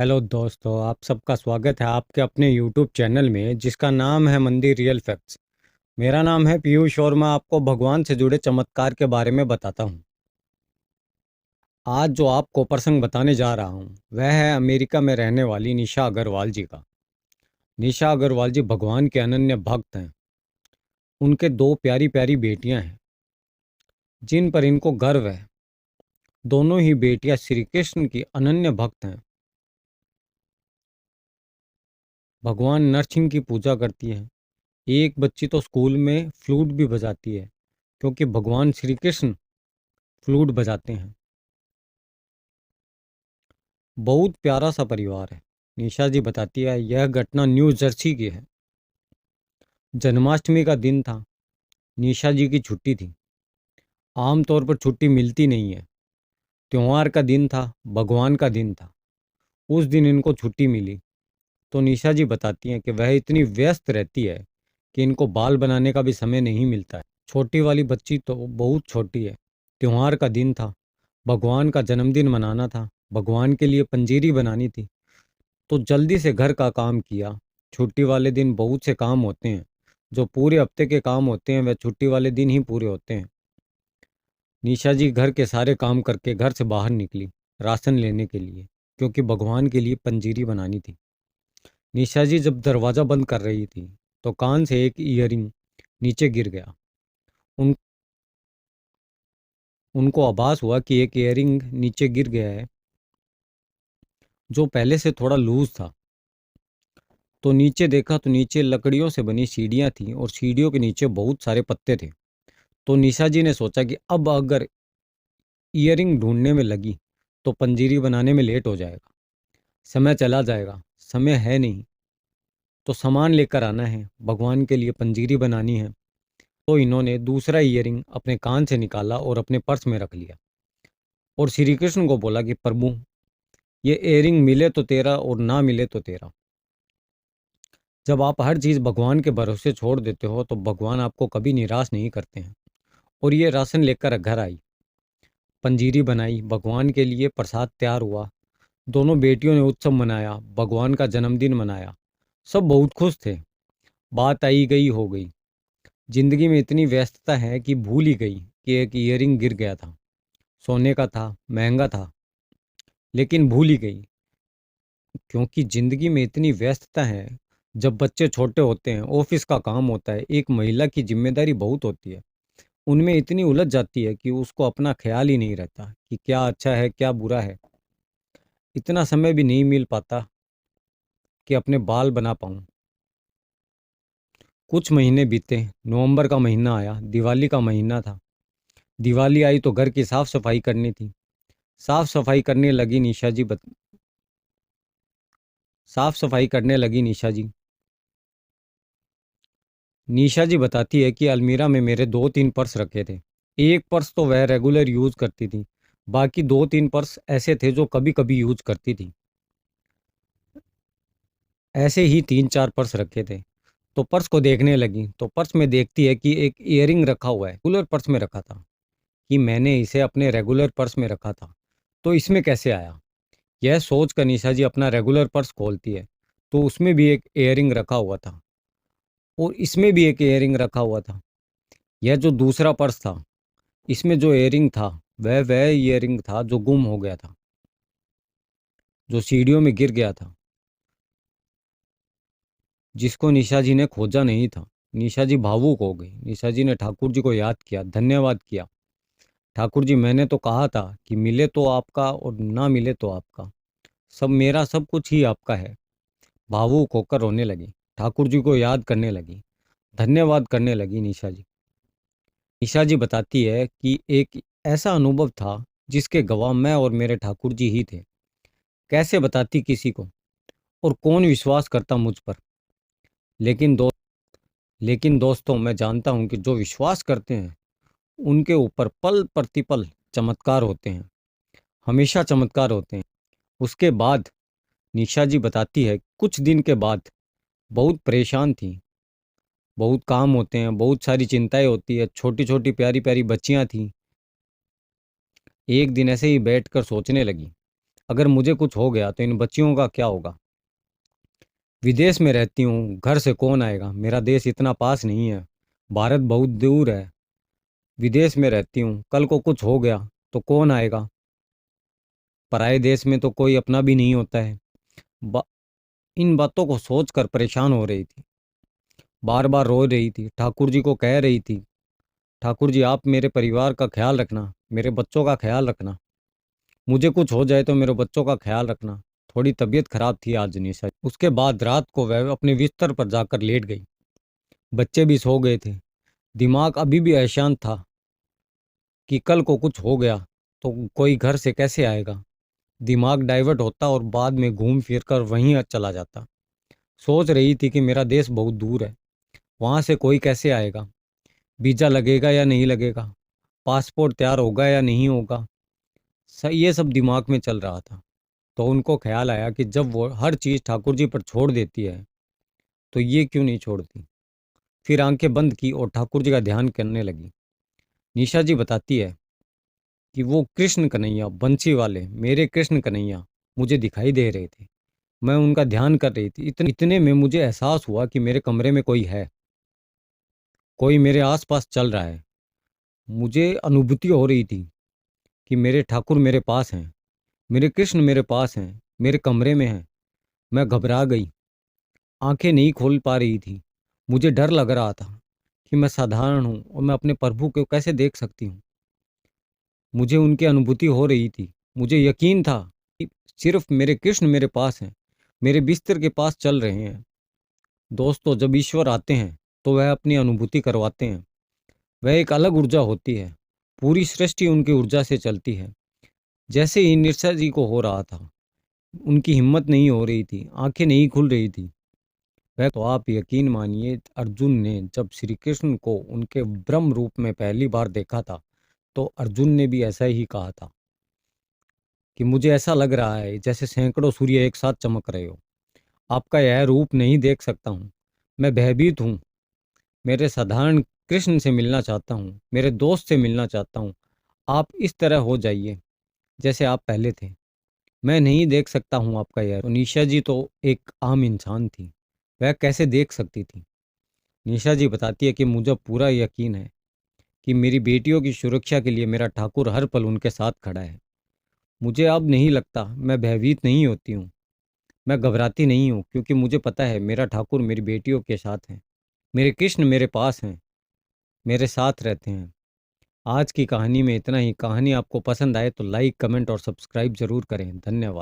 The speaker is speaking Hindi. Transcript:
हेलो दोस्तों, आप सबका स्वागत है आपके अपने यूट्यूब चैनल में जिसका नाम है मंदिर रियल फैक्ट्स। मेरा नाम है पीयूष और मैं आपको भगवान से जुड़े चमत्कार के बारे में बताता हूँ। आज जो आपको प्रसंग बताने जा रहा हूँ वह है अमेरिका में रहने वाली निशा अग्रवाल जी का। निशा अग्रवाल जी भगवान के अनन्य भक्त हैं। उनके दो प्यारी प्यारी बेटियां हैं जिन पर इनको गर्व है। दोनों ही बेटियां श्री कृष्ण की अनन्य भक्त हैं। भगवान नरसिंह की पूजा करती हैं। एक बच्ची तो स्कूल में फ्लूट भी बजाती है क्योंकि भगवान श्री कृष्ण फ्लूट बजाते हैं। बहुत प्यारा सा परिवार है। निशा जी बताती है यह घटना न्यू जर्सी की है। जन्माष्टमी का दिन था। निशा जी की छुट्टी थी। आमतौर पर छुट्टी मिलती नहीं है। त्योहार का दिन था, भगवान का दिन था। उस दिन इनको छुट्टी मिली। तो निशा जी बताती हैं कि वह इतनी व्यस्त रहती है कि इनको बाल बनाने का भी समय नहीं मिलता है। छोटी वाली बच्ची तो बहुत छोटी है। त्योहार का दिन था, भगवान का जन्मदिन मनाना था, भगवान के लिए पंजीरी बनानी थी। तो जल्दी से घर का काम किया। छुट्टी वाले दिन बहुत से काम होते हैं। जो पूरे हफ्ते के काम होते हैं वह छुट्टी वाले दिन ही पूरे होते हैं। निशा जी घर के सारे काम करके घर से बाहर निकली राशन लेने के लिए, क्योंकि भगवान के लिए पंजीरी बनानी थी। निशा जी जब दरवाज़ा बंद कर रही थी तो कान से एक ईयरिंग नीचे गिर गया। उन उनको आभास हुआ कि एक ईयरिंग नीचे गिर गया है जो पहले से थोड़ा लूज था। तो नीचे देखा तो नीचे लकड़ियों से बनी सीढ़ियाँ थीं और सीढ़ियों के नीचे बहुत सारे पत्ते थे। तो निशा जी ने सोचा कि अब अगर ईयरिंग ढूंढने में लगी तो पंजीरी बनाने में लेट हो जाएगा, समय चला जाएगा, समय है नहीं। तो सामान लेकर आना है, भगवान के लिए पंजीरी बनानी है। तो इन्होंने दूसरा ईयरिंग अपने कान से निकाला और अपने पर्स में रख लिया और श्री कृष्ण को बोला कि प्रभु, ये ईयरिंग मिले तो तेरा और ना मिले तो तेरा। जब आप हर चीज़ भगवान के भरोसे छोड़ देते हो तो भगवान आपको कभी निराश नहीं करते हैं। और ये राशन लेकर घर आई, पंजीरी बनाई, भगवान के लिए प्रसाद तैयार हुआ। दोनों बेटियों ने उत्सव मनाया, भगवान का जन्मदिन मनाया। सब बहुत खुश थे। बात आई गई हो गई। जिंदगी में इतनी व्यस्तता है कि भूल ही गई कि एक ईयरिंग गिर गया था। सोने का था, महंगा था, लेकिन भूल ही गई। क्योंकि जिंदगी में इतनी व्यस्तता है। जब बच्चे छोटे होते हैं, ऑफिस का काम होता है, एक महिला की जिम्मेदारी बहुत होती है। उनमें इतनी उलझ जाती है कि उसको अपना ख्याल ही नहीं रहता कि क्या अच्छा है क्या बुरा है। इतना समय भी नहीं मिल पाता कि अपने बाल बना पाऊं। कुछ महीने बीते। नवंबर का महीना आया, दिवाली का महीना था। दिवाली आई तो घर की साफ सफाई करनी थी। साफ सफाई करने लगी निशा जी साफ सफाई करने लगी निशा जी। निशा जी बताती है कि अलमीरा में मेरे दो तीन पर्स रखे थे। एक पर्स तो वह रेगुलर यूज करती थी, बाकी दो तीन पर्स ऐसे थे जो कभी कभी यूज करती थी। ऐसे ही तीन चार पर्स रखे थे। तो पर्स को देखने लगी तो पर्स में देखती है कि एक ईयरिंग रखा हुआ है, रेगुलर पर्स में रखा था। कि मैंने इसे अपने रेगुलर पर्स में रखा था तो इसमें कैसे आया। यह सोच कर निशा जी अपना रेगुलर पर्स खोलती है तो उसमें भी एक ईयरिंग रखा हुआ था और इसमें भी एक ईयरिंग रखा हुआ था। यह जो दूसरा पर्स था, इसमें जो ईयरिंग था वह ईयरिंग था जो गुम हो गया था, जो सीढ़ियों में गिर गया था, जिसको निशा जी ने खोजा नहीं था। निशा जी भावुक हो गई। निशा जी ने ठाकुर जी को याद किया, धन्यवाद किया। ठाकुर जी, मैंने तो कहा था कि मिले तो आपका और ना मिले तो आपका, सब मेरा सब कुछ ही आपका है। भावुक होकर रोने लगी, ठाकुर जी को याद करने लगी, धन्यवाद करने लगी निशा जी। निशा जी बताती है कि एक ऐसा अनुभव था जिसके गवाह मैं और मेरे ठाकुर जी ही थे। कैसे बताती किसी को, और कौन विश्वास करता मुझ पर। लेकिन दो लेकिन दोस्तों, मैं जानता हूं कि जो विश्वास करते हैं उनके ऊपर पल प्रतिपल चमत्कार होते हैं, हमेशा चमत्कार होते हैं। उसके बाद निशा जी बताती है कुछ दिन के बाद बहुत परेशान थी। बहुत काम होते हैं, बहुत सारी चिंताएं होती है, छोटी छोटी प्यारी प्यारी बच्चियां थीं। एक दिन ऐसे ही बैठकर सोचने लगी, अगर मुझे कुछ हो गया तो इन बच्चियों का क्या होगा? विदेश में रहती हूँ, घर से कौन आएगा? मेरा देश इतना पास नहीं है, भारत बहुत दूर है। विदेश में रहती हूँ, कल को कुछ हो गया तो कौन आएगा? पराए देश में तो कोई अपना भी नहीं होता है। बा, इन बातों को सोचकर परेशान हो रही थी, बार बार रो रही थी, ठाकुर जी को कह रही थी, ठाकुर जी आप मेरे परिवार का ख्याल रखना, मेरे बच्चों का ख्याल रखना। मुझे कुछ हो जाए तो मेरे बच्चों का ख्याल रखना। थोड़ी तबीयत खराब थी आज निशा। उसके बाद रात को वह अपने बिस्तर पर जाकर लेट गई। बच्चे भी सो गए थे। दिमाग अभी भी अशांत था कि कल को कुछ हो गया तो कोई घर से कैसे आएगा। दिमाग डाइवर्ट होता और बाद में घूम फिर कर वहीं चला जाता। सोच रही थी कि मेरा देश बहुत दूर है, वहां से कोई कैसे आएगा, वीजा लगेगा या नहीं लगेगा, पासपोर्ट तैयार होगा या नहीं होगा। ये सब दिमाग में चल रहा था। तो उनको ख्याल आया कि जब वो हर चीज़ ठाकुर जी पर छोड़ देती है तो ये क्यों नहीं छोड़ती। फिर आंखें बंद की और ठाकुर जी का ध्यान करने लगी। निशा जी बताती है कि वो कृष्ण कन्हैया बंसी वाले मेरे कृष्ण कन्हैया मुझे दिखाई दे रहे थे। मैं उनका ध्यान कर रही थी। इतने में मुझे एहसास हुआ कि मेरे कमरे में कोई है, कोई मेरे आसपास चल रहा है। मुझे अनुभूति हो रही थी कि मेरे ठाकुर मेरे पास हैं, मेरे कृष्ण मेरे पास हैं, मेरे कमरे में हैं। मैं घबरा गई, आंखें नहीं खोल पा रही थी। मुझे डर लग रहा था कि मैं साधारण हूँ और मैं अपने प्रभु को कैसे देख सकती हूँ। मुझे उनकी अनुभूति हो रही थी। मुझे यकीन था कि सिर्फ मेरे कृष्ण मेरे पास हैं, मेरे बिस्तर के पास चल रहे हैं। दोस्तों, जब ईश्वर आते हैं तो वह अपनी अनुभूति करवाते हैं। वह एक अलग ऊर्जा होती है, पूरी सृष्टि उनकी ऊर्जा से चलती है। जैसे ही निरसा जी को हो रहा था, उनकी हिम्मत नहीं हो रही थी, आंखें नहीं खुल रही थी। वह तो आप यकीन मानिए, अर्जुन ने जब श्री कृष्ण को उनके ब्रह्म रूप में पहली बार देखा था तो अर्जुन ने भी ऐसा ही कहा था कि मुझे ऐसा लग रहा है जैसे सैकड़ों सूर्य एक साथ चमक रहे हो। आपका यह रूप नहीं देख सकता हूँ, मैं भयभीत हूँ। मेरे साधारण कृष्ण से मिलना चाहता हूँ, मेरे दोस्त से मिलना चाहता हूँ। आप इस तरह हो जाइए जैसे आप पहले थे। मैं नहीं देख सकता हूँ आपका यह। तो निशा जी तो एक आम इंसान थी, वह कैसे देख सकती थी। निशा जी बताती है कि मुझे पूरा यकीन है कि मेरी बेटियों की सुरक्षा के लिए मेरा ठाकुर हर पल उनके साथ खड़ा है। मुझे अब नहीं लगता, मैं भयभीत नहीं होती हूँ, मैं घबराती नहीं हूँ, क्योंकि मुझे पता है मेरा ठाकुर मेरी बेटियों के साथ है, मेरे कृष्ण मेरे पास हैं, मेरे साथ रहते हैं। आज की कहानी में इतना ही। कहानी आपको पसंद आए तो लाइक, कमेंट और सब्सक्राइब जरूर करें। धन्यवाद।